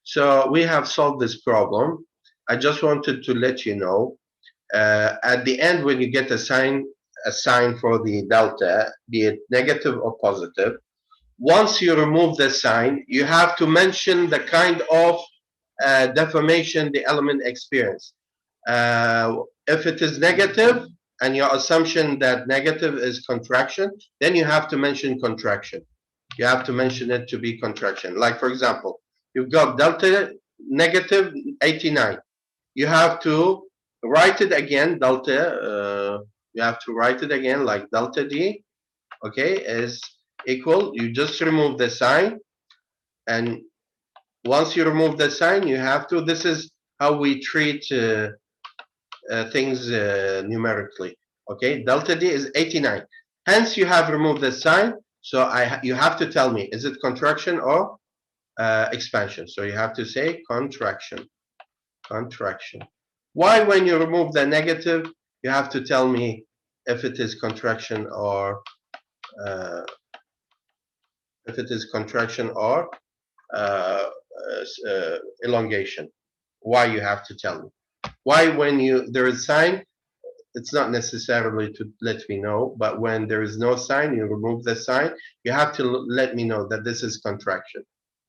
So we have solved this problem. I just wanted to let you know, at the end when you get a sign for the delta, be it negative or positive, once you remove the sign, you have to mention the kind of deformation the element experience. If it is negative, and your assumption that negative is contraction, then you have to mention contraction. You have to mention it to be contraction. Like, for example, you've got delta negative 89. You have to write it again, delta, you have to write it again like delta D, okay, is equal. You just remove the sign, and once you remove the sign, you have to, this is how we treat things numerically. Okay, delta D is 89. Hence, you have removed the sign. So you have to tell me, is it contraction or expansion? So you have to say contraction, contraction. Why, when you remove the negative, you have to tell me if it is contraction or uh, if it is contraction or uh, elongation. Why you have to tell me? Why, when there is sign, it's not necessarily to let me know, but when there is no sign, you remove the sign, you have to let me know that this is contraction.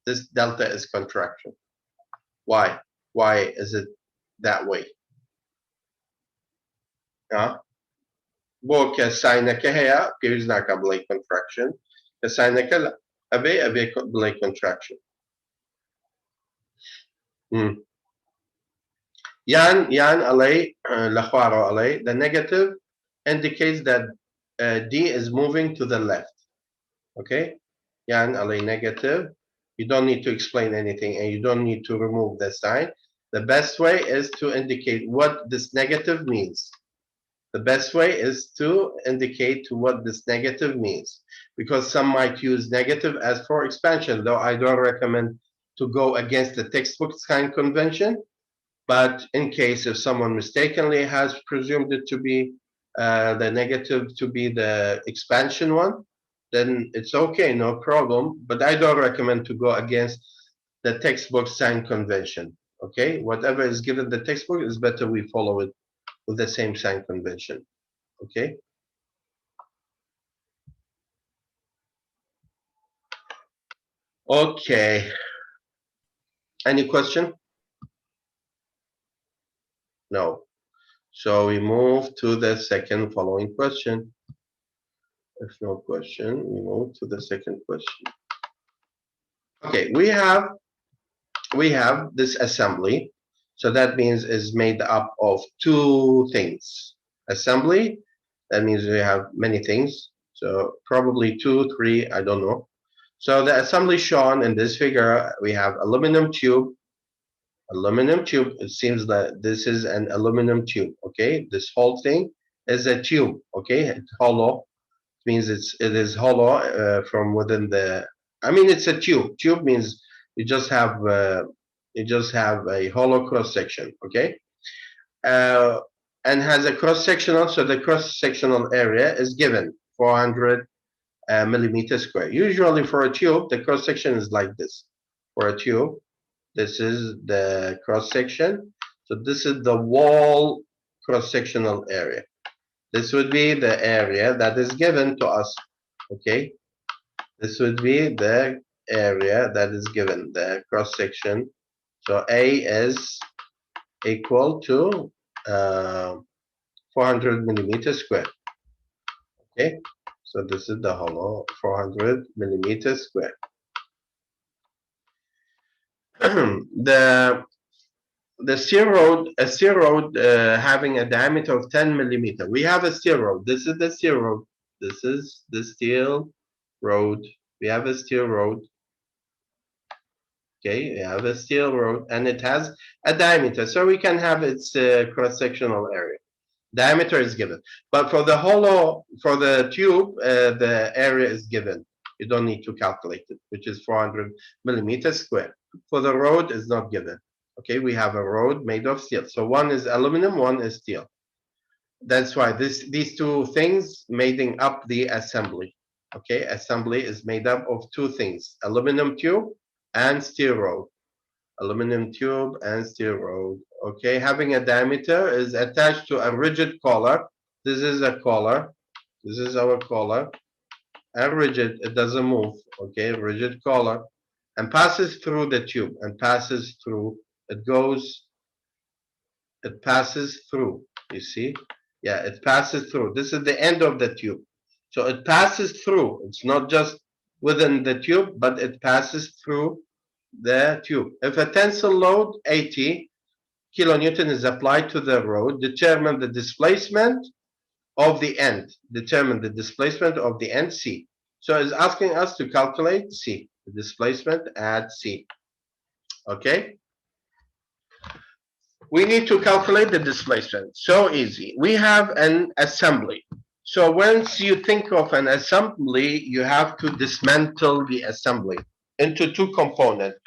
This delta is contraction. Why? Why is it that way? Huh? Bo كساينك هي بيرزناك بلاي contraction. كساينك لا. أبي بلاي contraction. Yan alay lakhwaro alay. The negative indicates that D is moving to the left. Okay? Yan alay negative. You don't need to explain anything, and you don't need to remove the sign. The best way is to indicate what this negative means. The best way is to indicate what this negative means, because some might use negative as for expansion, though I don't recommend to go against the textbook sign convention. But in case if someone mistakenly has presumed it to be the negative to be the expansion one, then it's okay, no problem. But I don't recommend to go against the textbook sign convention. Okay, whatever is given the textbook is better we follow it with the same sign convention. Okay. Okay. Any question? No. So we move to the second following question. If no question, we move to the second question. Okay, we have this assembly. So that means is made up of two things. Assembly, that means we have many things. So probably 2, 3, I don't know. So the assembly shown in this figure, we have aluminum tube. Aluminum tube, it seems that this is an aluminum tube, okay? This whole thing is a tube, okay? It's hollow. It means it is hollow from within the, I mean, it's a tube. Tube means you just have a hollow cross section, okay? Uh, and has a cross sectional, so the cross sectional area is given 400 millimeter square. Usually for a tube, the cross section is like this. For a tube, this is the cross section. So this is the wall cross sectional area. This would be the area that is given to us. Okay, this would be the area that is given, the cross section. So A is equal to 400 millimeters square. Okay, so this is the hollow 400 millimeters square. The steel rod, a steel rod having a diameter of 10 millimeter. We have a steel rod. This is the steel rod. This is the steel rod. We have a steel rod. Okay, we have a steel rod, and it has a diameter, so we can have its cross-sectional area. Diameter is given, but for the hollow, for the tube, the area is given. You don't need to calculate it, which is 400 millimeters square. For the rod, is not given. Okay, we have a rod made of steel. So one is aluminum, one is steel. That's why these two things making up the assembly. Okay, assembly is made up of two things: aluminum tube and steel rod. Aluminum tube and steel rod. Okay, having a diameter is attached to a rigid collar. This is a collar. This is our collar. And rigid, it doesn't move. Okay, rigid collar. And passes through the tube and passes through. It goes, it passes through. You see? Yeah, it passes through. This is the end of the tube. So it passes through. It's not just within the tube, but it passes through the tube. If a tensile load 80 kilonewton is applied to the rod, determine the displacement of the end. Determine the displacement of the end C. So it's asking us to calculate C, the displacement at C. Okay? We need to calculate the displacement. So easy. We have an assembly. So once you think of an assembly, you have to dismantle the assembly into two components.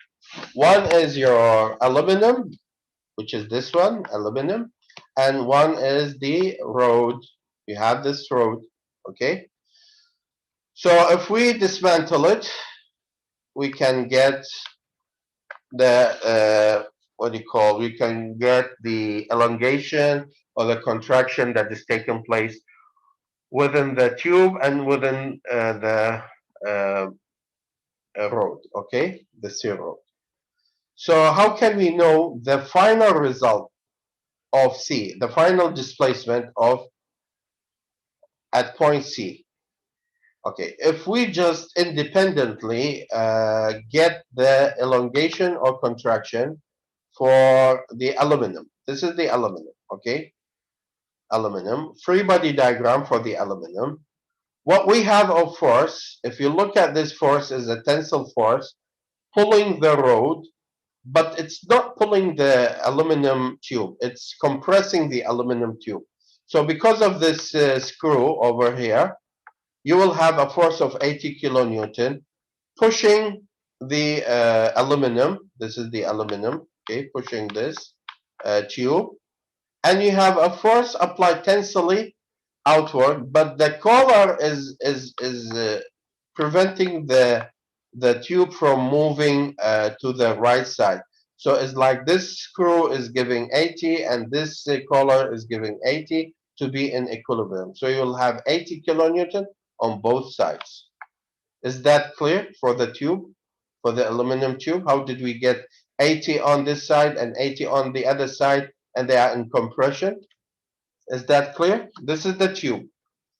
One is your aluminum, which is this one, aluminum, and one is the rod. You have this rod, okay? So if we dismantle it, we can get the what do you call? We can get the elongation or the contraction that is taking place within the tube and within the uh, rod, okay, the steel rod. So how can we know the final result of C, the final displacement of at point C? Okay, if we just independently get the elongation or contraction for the aluminum, this is the aluminum, okay? Aluminum, free body diagram for the aluminum. What we have of force, if you look at this force, is a tensile force pulling the rod, but it's not pulling the aluminum tube, it's compressing the aluminum tube. So because of this screw over here, you will have a force of 80 kilonewton pushing the aluminum. This is the aluminum, okay, pushing this tube, and you have a force applied tensily outward, but the collar is preventing the tube from moving to the right side. So it's like this screw is giving 80 and this collar is giving 80 to be in equilibrium. So you'll have 80 kilonewton on both sides. Is that clear for the tube, for the aluminum tube? How did we get 80 on this side and 80 on the other side and they are in compression? Is that clear? This is the tube,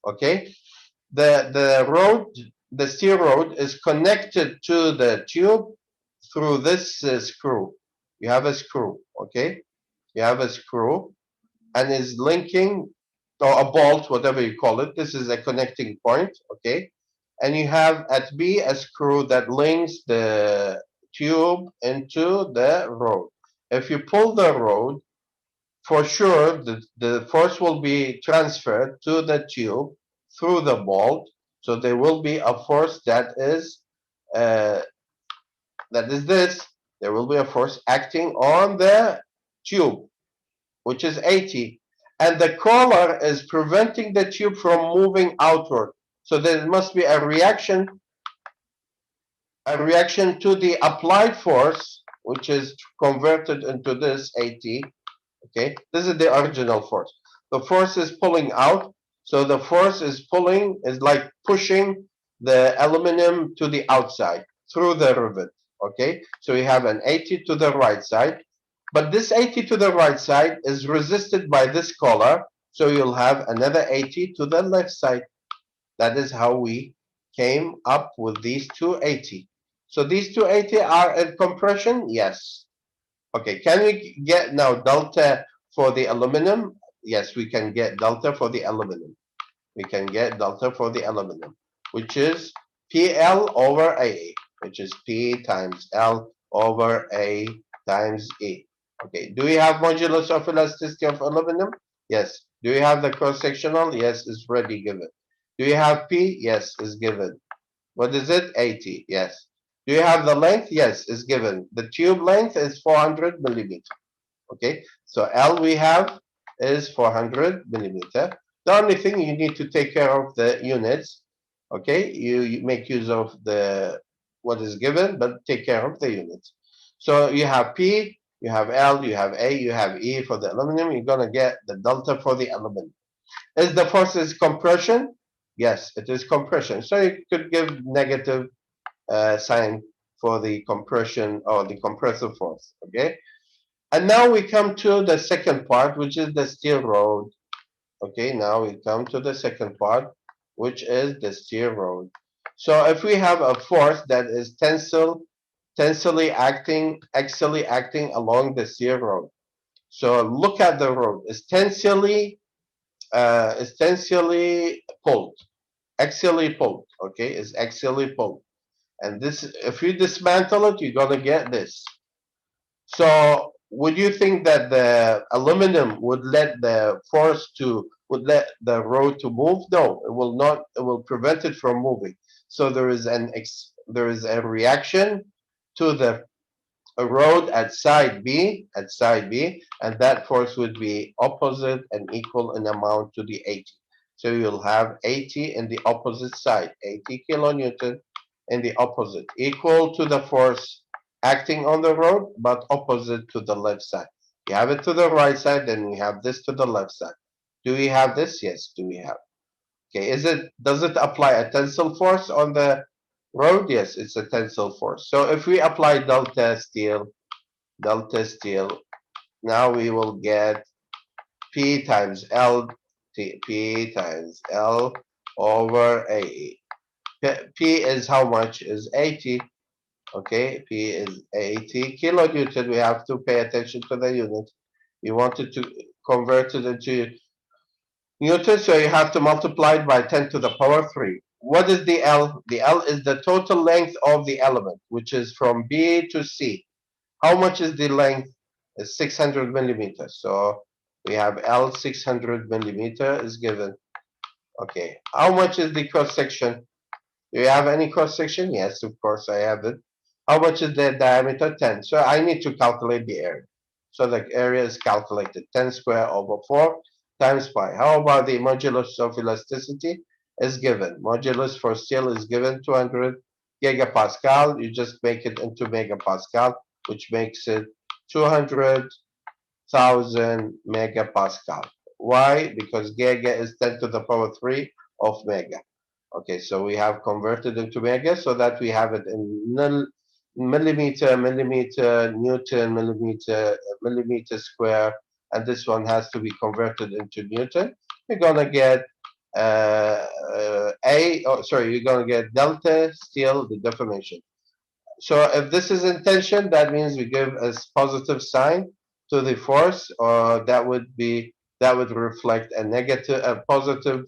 okay? The rod, the steel rod is connected to the tube through this screw. You have a screw, okay? You have a screw and is linking, or a bolt, whatever you call it. This is a connecting point, okay? And you have at B a screw that links the tube into the rod. If you pull the rod, for sure the force will be transferred to the tube through the bolt. So there will be a force uh, that is this. There will be a force acting on the tube, which is 80. And the collar is preventing the tube from moving outward. So there must be a reaction to the applied force, which is converted into this 80. Okay, this is the original force. The force is pulling out. So the force is pulling, is like pushing the aluminum to the outside through the rivet. Okay, so we have an 80 to the right side. But this 80 to the right side is resisted by this collar. So you'll have another 80 to the left side. That is how we came up with these 280. So these 280 are in compression? Yes. Okay, can we get now delta for the aluminum? Yes, we can get delta for the aluminum. We can get delta for the aluminum, which is PL over A, which is P times L over A times E. Okay, do we have modulus of elasticity of aluminum? Yes. Do we have the cross-sectional? Yes, it's already given. Do you have P? Yes, is given. What is it? 80. Yes. Do you have the length? Yes, is given. The tube length is 400 millimeter. Okay, so L we have is 400 millimeter. The only thing you need to take care of the units. Okay, you make use of the what is given, but take care of the units. So you have P, you have L, you have A, you have E for the aluminum. You're gonna get the delta for the aluminum. Is the force is compression? Yes, it is compression. So you could give negative sign for the compression or the compressive force. Okay. And now we come to the second part, which is the steel rod. Okay, now we come to the second part, which is the steel rod. So if we have a force that is tensily acting, axially acting along the steel rod. So look at the rod. It's tensily pulled, axially pulled. Okay, it's axially pulled. And this, if you dismantle it, you're gonna get this. So would you think that the aluminum would let the force to would let the road to move? No, it will not. It will prevent it from moving. So there is a reaction to the road at side B, and that force would be opposite and equal in amount to the 80. So you'll have 80 in the opposite side, 80 kilonewton in the opposite, equal to the force acting on the road, but opposite to the left side. You have it to the right side, then we have this to the left side. Do we have this? Yes, do we have? Okay, does it apply a tensile force on the road? Yes, it's a tensile force. So if we apply delta steel, now we will get P times L, P times L over A. P is how much? Is 80. Okay, P is 80 kilonewton. We have to pay attention to the unit. You wanted to convert it into Newton, so you have to multiply it by 10 to the power 3. What is the L? The L is the total length of the element, which is from B to C. How much is the length? It's 600 millimeters. So we have L 600 millimeter is given. Okay. How much is the cross section? Do you have any cross section? Yes, of course I have it. How much is the diameter? 10. So I need to calculate the area. So the area is calculated 10 square over 4 times pi. How about the modulus of elasticity? Is given. Modulus for steel is given 200 gigapascal. You just make it into megapascal, which makes it 200,000 megapascal. Why? Because giga is 10 to the power 3 of mega. Okay, so we have converted into mega so that we have it in millimeter, millimeter, Newton, millimeter, millimeter square, and this one has to be converted into Newton. You're gonna get you're gonna get delta steel, the deformation. So if this is in tension, that means we give a positive sign to the force, or that would reflect a positive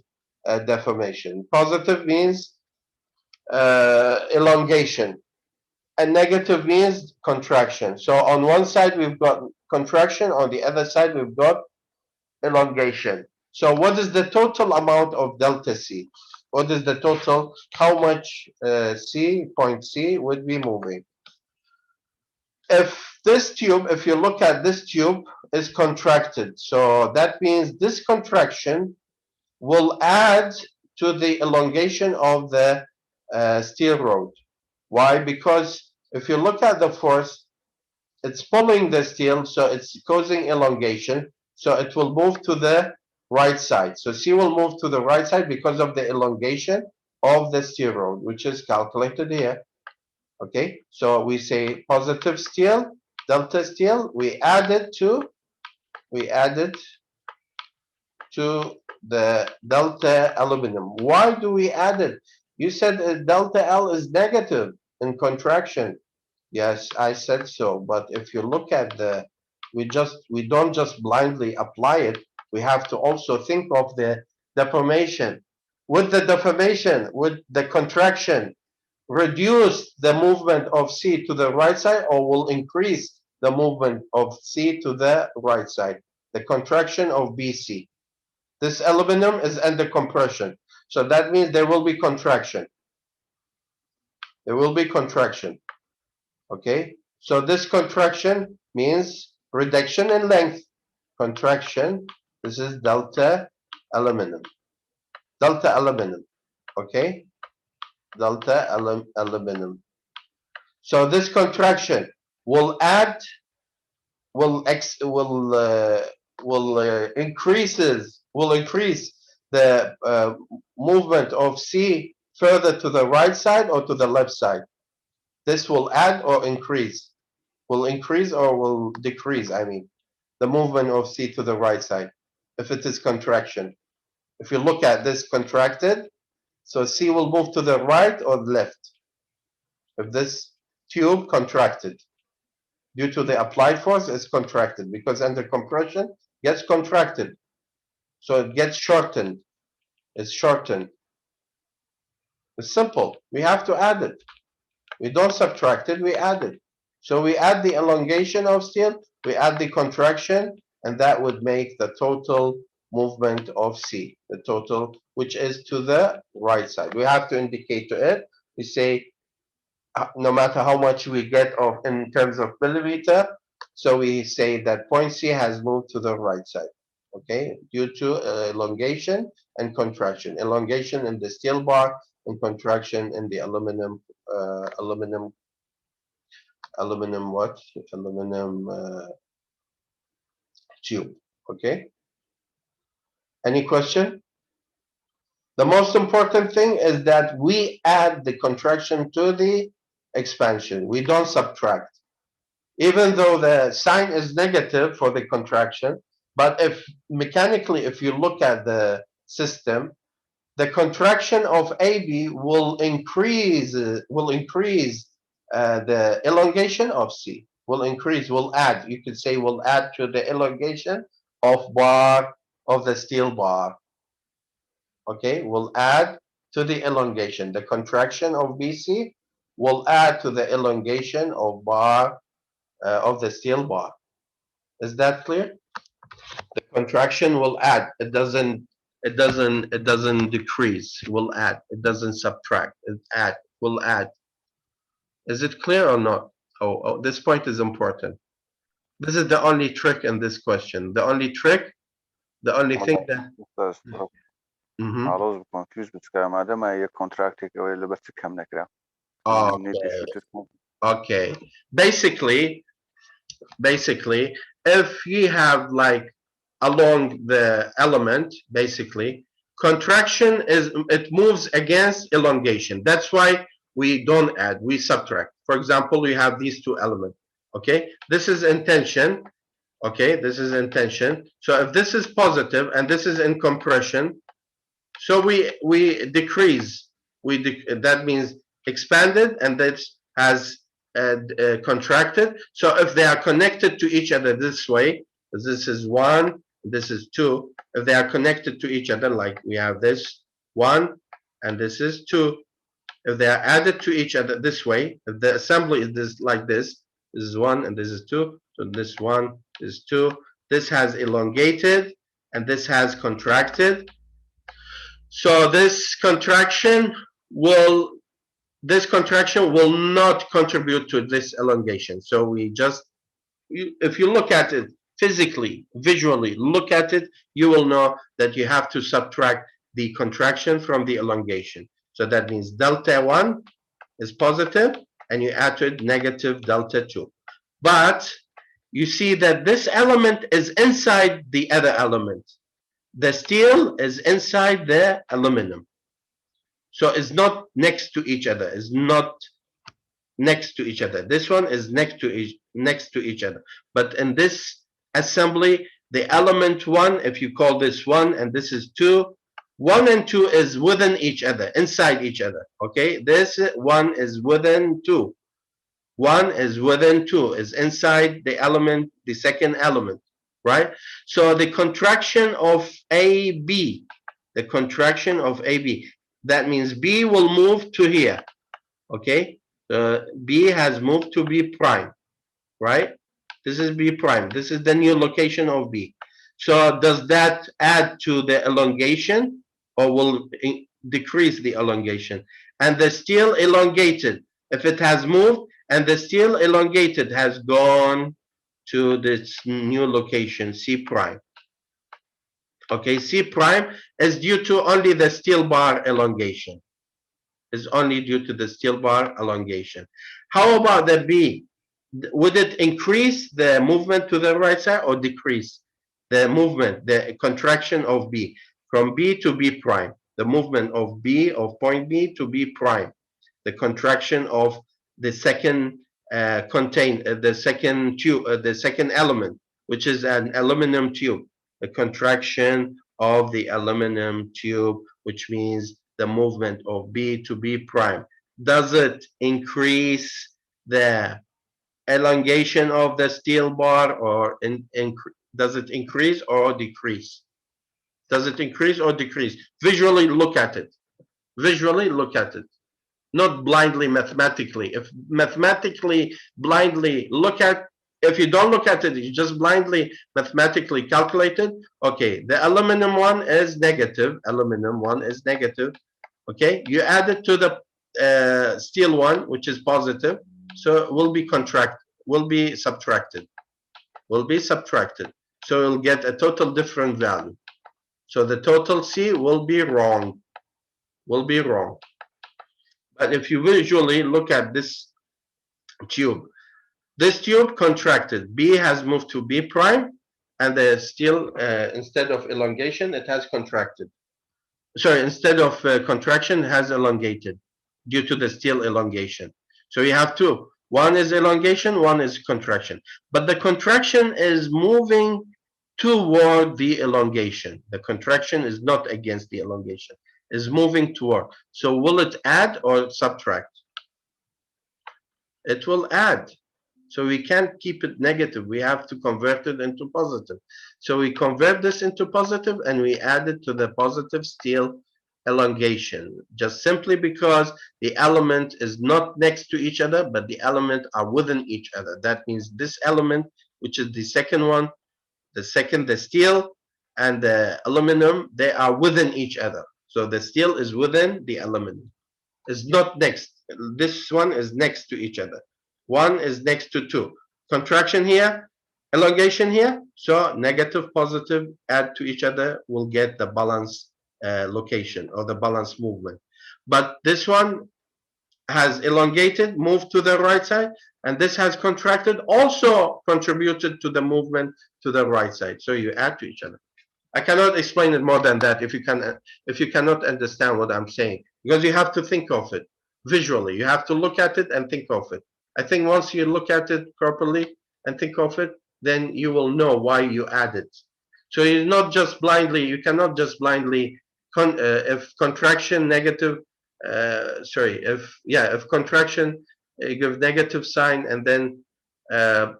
deformation. Positive means elongation, and negative means contraction. So on one side we've got contraction, on the other side we've got elongation. So what is the total amount of delta C? What is the total? How much point C would be moving? If you look at this tube, is contracted. So that means this contraction will add to the elongation of the steel rod. Why? Because if you look at the force, it's pulling the steel, so it's causing elongation. So it will move to the right side. So C will move to the right side because of the elongation of the steel rod, which is calculated here. Okay, so we say positive steel, delta steel, we added to the delta aluminum. Why do we add it? You said delta L is negative in contraction. Yes, I said so. But if you look at we don't just blindly apply it. We have to also think of the deformation. With the deformation, with the contraction, reduce the movement of C to the right side, or will increase the movement of C to the right side? The contraction of BC. This aluminum is under compression. So that means there will be contraction. There will be contraction. Okay? So this contraction means reduction in length. Contraction. This is delta aluminum. Delta aluminum. Okay? Delta aluminum. So this contraction will add, will increase the movement of C further to the right side or to the left side. This will add or increase, will increase or will decrease, I mean, the movement of C to the right side, if it is contraction. If you look at this contracted, so C will move to the right or left. If this tube contracted, due to the applied force, it's contracted, because under compression, gets contracted. So it gets shortened. It's shortened. It's simple. We have to add it. We don't subtract it, we add it. So we add the elongation of steel, we add the contraction, and that would make the total movement of C, the total, which is to the right side. We have to indicate to it. We say, no matter how much we get of in terms of millimeter, so we say that point C has moved to the right side, okay, due to elongation and contraction. Elongation in the steel bar and contraction in the aluminum tube. Okay, any question? The most important thing is that we add the contraction to the expansion. We don't subtract. Even though the sign is negative for the contraction, but if mechanically, if you look at the system, the contraction of AB will increase the elongation of C, will increase, will add, you could say will add to the elongation of bar, of the steel bar. Okay, will add to the elongation. The contraction of BC will add to the elongation of bar, of the steel bar. Is that clear? The contraction will add. It doesn't decrease. It will add. It doesn't subtract. It add. Will add. Is it clear or not? Oh, this point is important. This is the only trick in this question. The only trick, the only thing that. خلاص confused بتسكر ما دام هي contracting اللي بس كم نكرة. Okay. Basically, if you have like along the element, basically, contraction is, it moves against elongation. That's why we don't add, we subtract. For example, we have these two elements. Okay, this is in tension. Okay, this is in tension. So if this is positive and this is in compression, so we decrease. That means expanded, and that has contracted. So if they are connected to each other this way, this is 1, this is 2. If they are connected to each other, like we have this 1 and this is 2. If they are added to each other this way, if the assembly is this like this is 1 and this is 2. So this 1 is 2. This has elongated and this has contracted. So this contraction will not contribute to this elongation. So we just, if you look at it physically, visually, look at it, you will know that you have to subtract the contraction from the elongation. So that means delta 1 is positive and you add to it negative delta 2. But you see that this element is inside the other element. The steel is inside the aluminum. So it's not next to each other. It's not next to each other. This one is next to each other. But in this assembly, the element 1, if you call this 1 and this is 2, 1 and 2 is within each other, inside each other. Okay, this 1 is within 2. 1 is within 2, is inside the element, the second element, right? So the contraction of AB, that means B will move to here, okay? B has moved to B prime, right? This is B prime. This is the new location of B. So does that add to the elongation or will decrease the elongation? And the steel elongated, if it has moved and the steel elongated has gone to this new location, C prime. Okay, C prime is due to only the steel bar elongation. Is only due to the steel bar elongation. How about the B? would it increase the movement to the right side or decrease the movement, the contraction of B from B to B prime, the movement of B, of point B to B prime, the contraction of the second the second tube, the second element, which is an aluminum tube, the contraction of the aluminum tube, which means the movement of B to B prime. Does it increase the elongation of the steel bar, or does it increase or decrease? Does it increase or decrease? Visually look at it. Visually look at it. Not blindly mathematically. If mathematically blindly look at, if you don't look at it, you just blindly mathematically calculate it. Okay, the aluminum one is negative. Aluminum one is negative. Okay, you add it to the steel one, which is positive. So it will be subtracted. Will be subtracted. So you'll get a total different value. So the total C will be wrong. Will be wrong. But if you visually look at this tube contracted. B has moved to B prime, and the steel, instead of elongation, it has contracted. Sorry, instead of contraction, it has elongated due to the steel elongation. So you have two. One is elongation, one is contraction. But the contraction is moving toward the elongation. The contraction is not against the elongation. Is moving toward. So will it add or subtract? It will add. So we can't keep it negative. We have to convert it into positive. So we convert this into positive and we add it to the positive steel elongation, just simply because the element is not next to each other, but the element are within each other. That means this element, which is the second one, the steel and the aluminum, they are within each other. So the steel is within the aluminum. It's not next. This one is next to each other. One is next to two. Contraction here, elongation here. So negative, positive, add to each other, will get the balance location or the balance movement. But this one has elongated, moved to the right side, and this has contracted, also contributed to the movement to the right side. So you add to each other. I cannot explain it more than that if you cannot understand what I'm saying, because you have to think of it visually. You have to look at it and think of it. I think once you look at it properly and think of it, then you will know why you add it. So you cannot just blindly, if contraction negative, if contraction, you give negative sign, and then uh,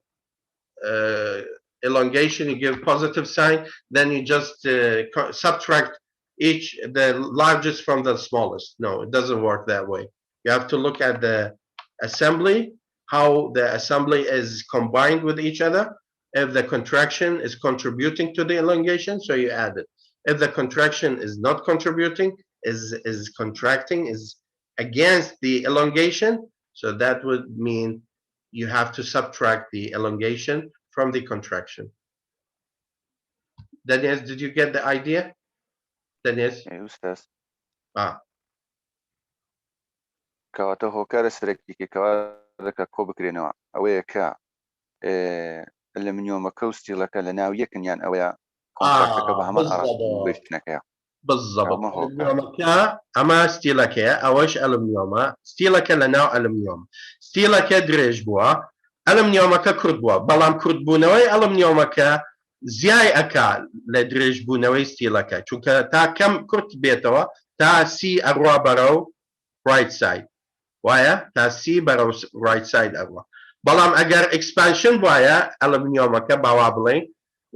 uh, elongation, you give positive sign, then you just subtract the largest from the smallest. No, it doesn't work that way. You have to look at the assembly, how the assembly is combined with each other. If the contraction is contributing to the elongation, so you add it. If the contraction is not contributing, is contracting, is against the elongation, so that would mean you have to subtract the elongation from the contraction. Daniel, did you get the idea? Daniel? إيه أستاذ Ah, كواتا هو كارسركي كواتا كوبكرينو أويا كا اللي من يوم كوستي لك لناو يكن يعني أويا كونتراكتك بهما أرى بالضبط بيشتنك بالضبط. أما هو كا اليومكا أما ستيلكا أوش ألمنيوما ستيلكا لناو ألمنيوم ستيلكا دريج بوا ألمنيومكا كرد بوا بلام كرد بونوي ألمنيومكا زیای ئەکا لە درێژبوونەوەی ستیلەکە، چونکە تا کەم کورت بێتەوە تا سی ئەڕوا بەرەو ڕایت ساید، وایە تا سی بەرەو ڕایت ساید ئەڕوا. بەڵام ئەگەر ئەکسپانشن وایە ئەلمنیۆمەکە باوا بڵێن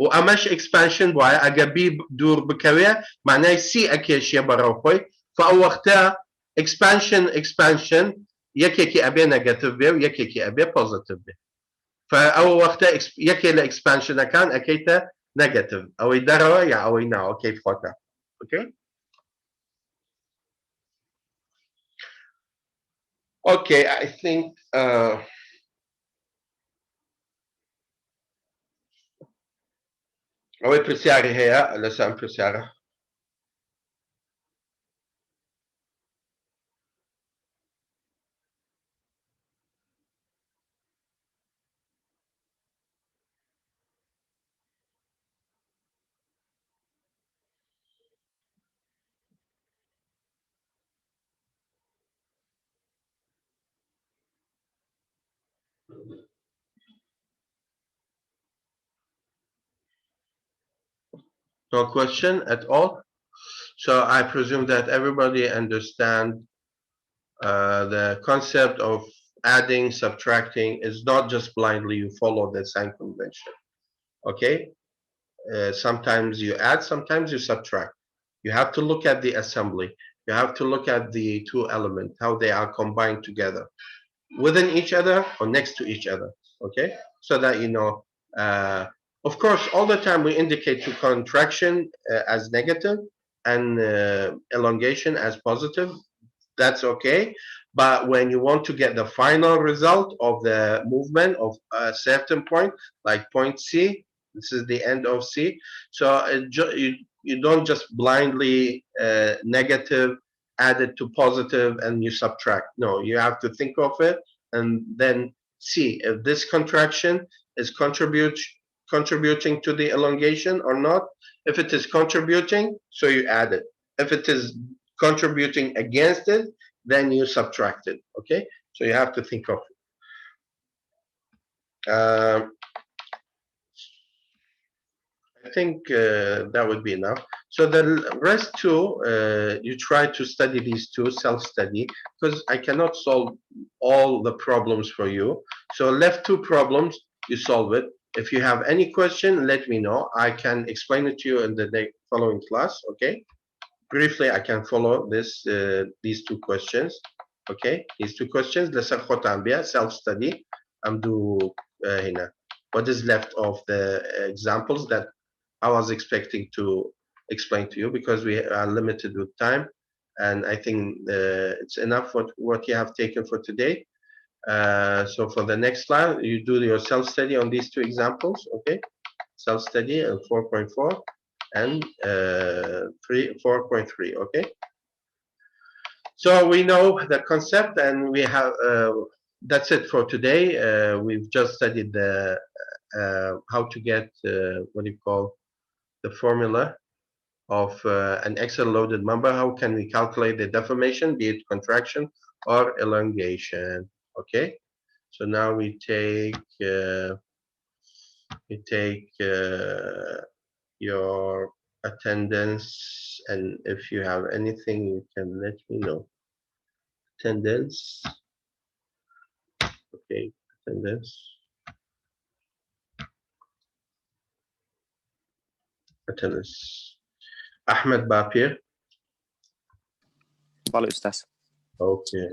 و ئەمەش ئەکسپانشن وایە ئەگە بی دوور بکەوێ معنای سی ئەکێشیە بەرەو خۆی، فەو وەختە ئەکسپانشن یەکێکی ئەبێ نەگەتیڤ بێ و یەکێکی ئەبێ پۆزیتیڤ بێ. فأو وقت يكي لإكسبانشن كان أكيتا نيجاتيف أو يدروا يا أو يناو كيف فوتا. Okay. Okay, I think أو apreciare هي لسه apreciare. No question at all? So I presume that everybody understand the concept of adding, subtracting is not just blindly you follow the sign convention. Okay? Sometimes you add, sometimes you subtract. You have to look at the assembly. You have to look at the two elements, how they are combined together within each other or next to each other. Okay? So that you know, of course, all the time we indicate to contraction as negative and elongation as positive. That's okay. But when you want to get the final result of the movement of a certain point, like point C, this is the end of C. So you don't just blindly negative add it to positive and you subtract. No, you have to think of it and then see if this contraction is contributing to the elongation or not. If it is contributing, so you add it. If it is contributing against it, then you subtract it. Okay, so you have to think of it. I think that would be enough. So the rest two, you try to study these two, self-study, because I cannot solve all the problems for you. So left two problems, you solve it. If you have any question, let me know. I can explain it to you in the following class, okay? Briefly, I can follow these two questions, okay? These two questions, self-study. I'm do what is left of the examples that I was expecting to explain to you because we are limited with time, and I think it's enough what you have taken for today. So for the next slide, you do your self-study on these two examples, okay? Self-study 4.4 and 4.3, okay? So we know the concept and we have, that's it for today. We've just studied the how to get, what do you call, the formula of an Excel loaded number. How can we calculate the deformation, be it contraction or elongation? Okay, so now we take your attendance, and if you have anything, you can let me know. Attendance. Okay, attendance. Attendance. Ahmed Bapir. بله أستاذ. Okay.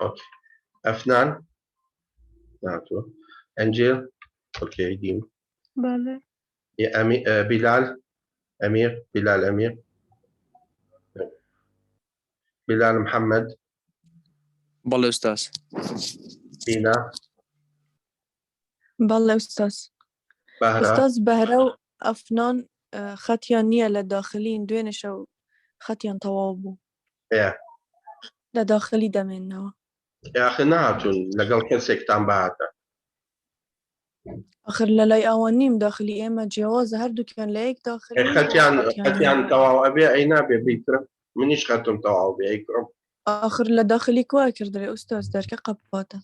Okay. Afnan. Nato. Angel. Okay, Dim. بله Yeah, Bilal. Amir. Bilal Muhammad. بله أستاذ. Tina. بله أستاذ. Bahra. أستاذ بهرو أفنان خطيان نية لداخلين دوينش أو خطيان طوابو Yeah. لداخلي دمينوا يا أخي نهاتون لقل كنسك تنبعتا. آخر للاي أوانيم داخلي إما جواز هردو كان لايك داخلي ختيان تواو أبي أي نابي بيكرم منيش ختم تواو بيكرم. آخر لداخلي كواكر دري أستاذ دركي قباتا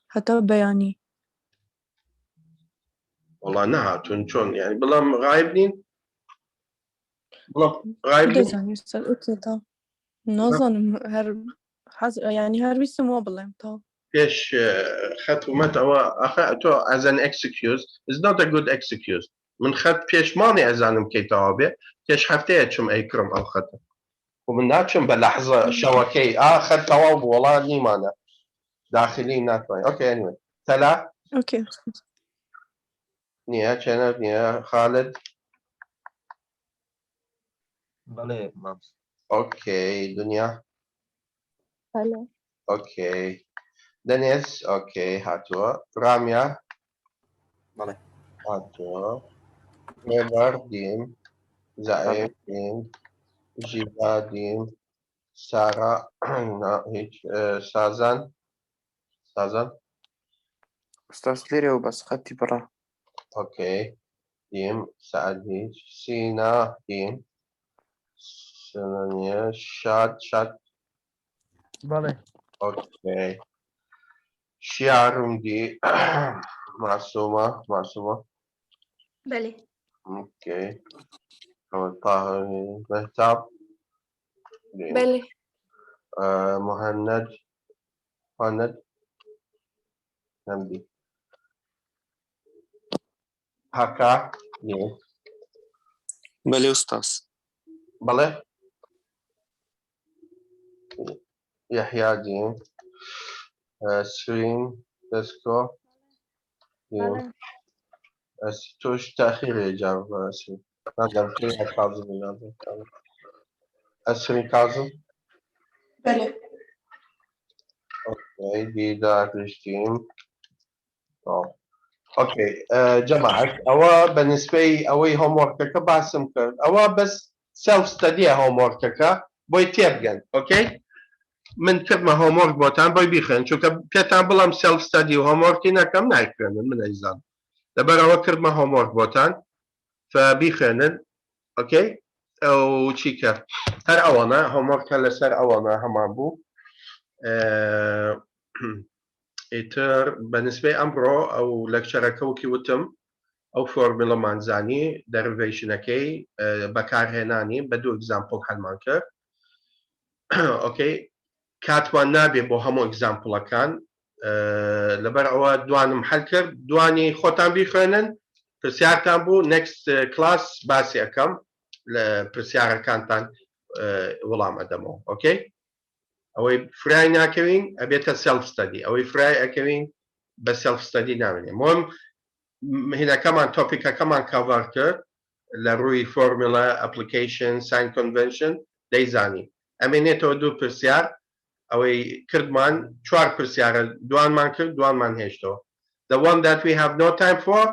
حتى بياني والله نهاتون شون يعني بلا غايبين بلا كده غايبين. زاني أستاذ أكيد نظن هر يعني هر بيسموه بالله طب فيش خط ومتى أخذته as an excuse is not a good excuse. من خط فيش ماني أزانم كي توابع فيش حفتي شم أي كرم أو خطه ومن ناتشم بلحظة شوكي خط تواب والله ني مانا داخلين ناتوي. أوكي anyway. ثلاث. أوكي نيا جنب نيا خالد. بله مامس. اوكي دنيا. هلا اوكي دنيس. اوكي هاتوا راميا. بله. هاتوا ميبر ديم. زعيم ديم. جيبا ديم. سارة هيك سازان. أستاذ ليري وبس خدتي برا. اوكي ديم سعد هيك سينا ديم. سنانيا شاد. بله. اوكي شيارم دي معصومة. بله اوكي. طاهر مهتاب. بله مهند. مهند نمدي هكا. بله أستاذ. بله يحيى دين. سرين دسكو دين. توش تأخير إجابة سرين. هذا في كاظم هذا سرين كاظم. بله اوكي ديدا كريستين. اوكي جماعة أوا بالنسبة أوي هوم ورك باسم كرد أوا بس سيلف ستدي هوم ورك بوي تيرجن اوكي من كلمة هوم ورك بوتان بوي بيخن شو كتان بلام سيلف ستدي وهوم ورك نكم نايكرن من أيزان دبر أوا كلمة هوم ورك بوتان فبيخنن اوكي او تشيكا هر أوانا هوم ورك هلا سر أوانا همان بو ئیتر بەنسبەی ئەمڕۆ ئەو لەکچەرەکە وەکی وتم ئەو فۆرمولەمان زانی دەریڤیشنەکەی بەکارهێنانی بە دوو ئەگزامپڵ هەلمان کرد ئۆکەی کاتمان نابێ بۆ هەموو ئەگزامپڵەکان لەبەر ئەوە دوانم هەل کرد دوانی خۆتان بیخوێنن پرسیارتان بوو نەکست کلاس باسی ئەەکەم لە پرسیارەکانتان وەڵام ئەدەمەوە ئۆکەی ئەوەی فرای ناکەوین ئەبێتە سەلف ستەدی ئەوەی فرای ئەەکەوین بە سەلف ستەدی ناوێنێ مهم هینەکەمان تۆپیکەکەمان کاڤەر کرد لە ڕووی فۆرمولە ئەپلیکیشن ساین کۆنڤنشن دەیزانی ئەمێنێتەوە دوو پرسیار ئەوەی کردمان چوار پرسیارە دوانمان کرد دوانمان هێشتەوە the one that we have no time for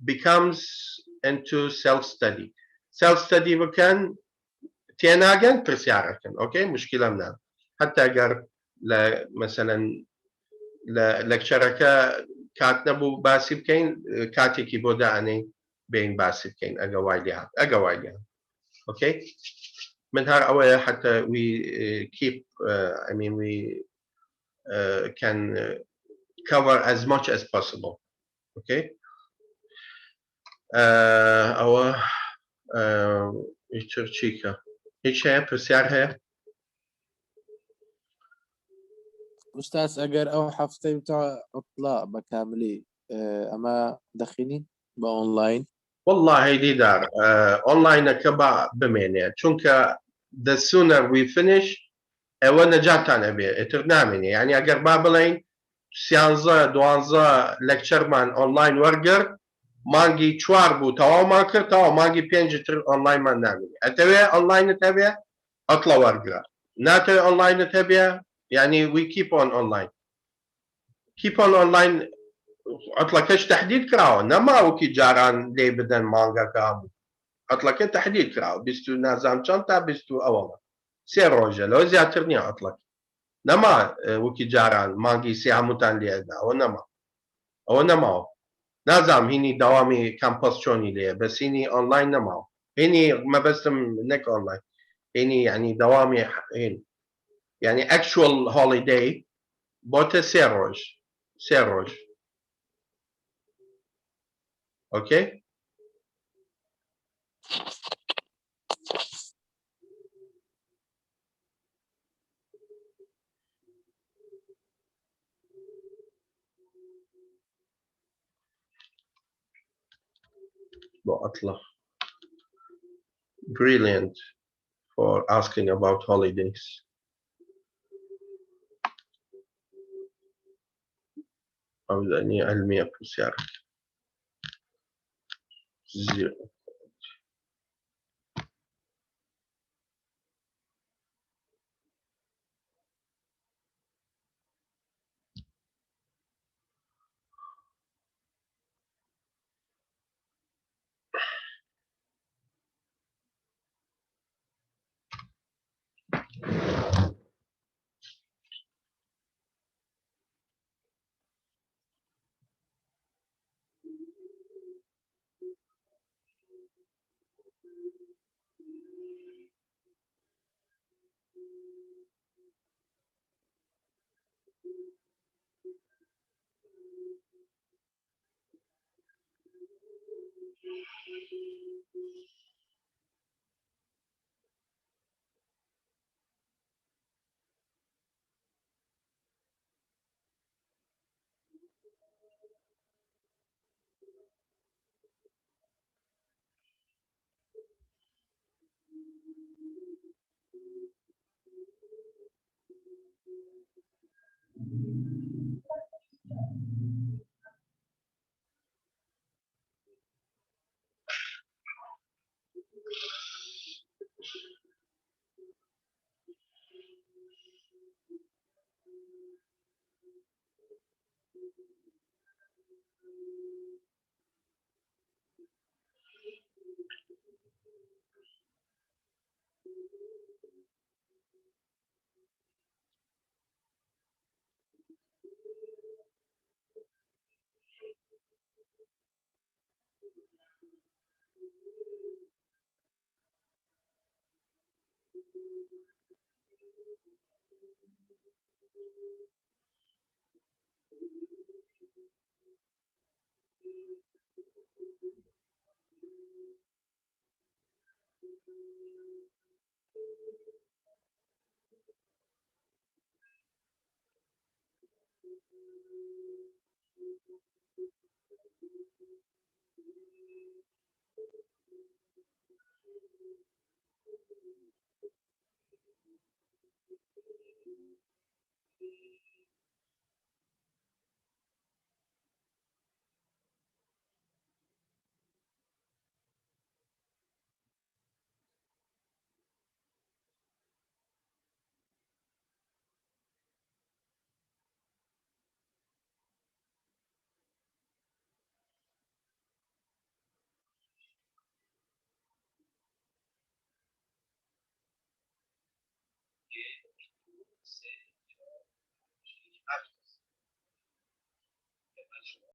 becomes into self study self study بکەن تێناگەن پرسیارەکەن ئۆکەی مشکلەم نام حتى ئەگەر لە مەسەلەن لە لەکچەرەکە کات نەبوو باسی بکەین کاتێکی بۆ دائەنێ بین باسی بکەین ئەگە وای لێ هات ئەگە وای لێ هات ئۆکەی من هەر ئەوەیە حتى we keep I mean we can cover as much as possible okay ئەوە ئیتر چیکە هیچ هەیە پرسیار هەیە أستاذ أجر أو حفتي بتاع إطلاع بكاملي أما دخينين بأونلاين والله ديدار أونلاين كبا بمعنى چونکە the sooner we finish ئەوە نەجاتان ئەبێ ئیتر نامێنێ یعنی ئەگەر با بڵێین سیانزە دوانزە لەکچەرمان ئۆنلاین وەرگرت مانگی چوار بوو تەواومان کرد تەواو مانگی پێنج تر ئۆنلاینمان نامێنێ ئەتەوێ ئۆنلاینت هەبێ ئەتڵە وەرگرە ناتەوێ ئۆنلاینت هەبێ يعني we keep on online عطلەکەش تحديد کراوە نەما وەکی جاران لێ بدەن مانگەکە هەموو عطلەکە تحديد کراوە بیست و نازام چەند تا بیست و ئەوەڵە سێ ڕۆژە لەوە زیاتر نییە عطلەکە نەما وەکی جاران مانگی سێ هەمووتان لێدا ئەوە نەما ئەوە نەماوە نازام هینی داوامی کامپەس چۆنی لێ بەسینی ئۆنلاین نەماوە هینی مەبەستم نەک ئۆنلاین هینی یعنی داوامی هین يعني actual holiday بوته سه روز اوكي أطلع brilliant for asking about holidays أو يعني علمية بسيارة زيرو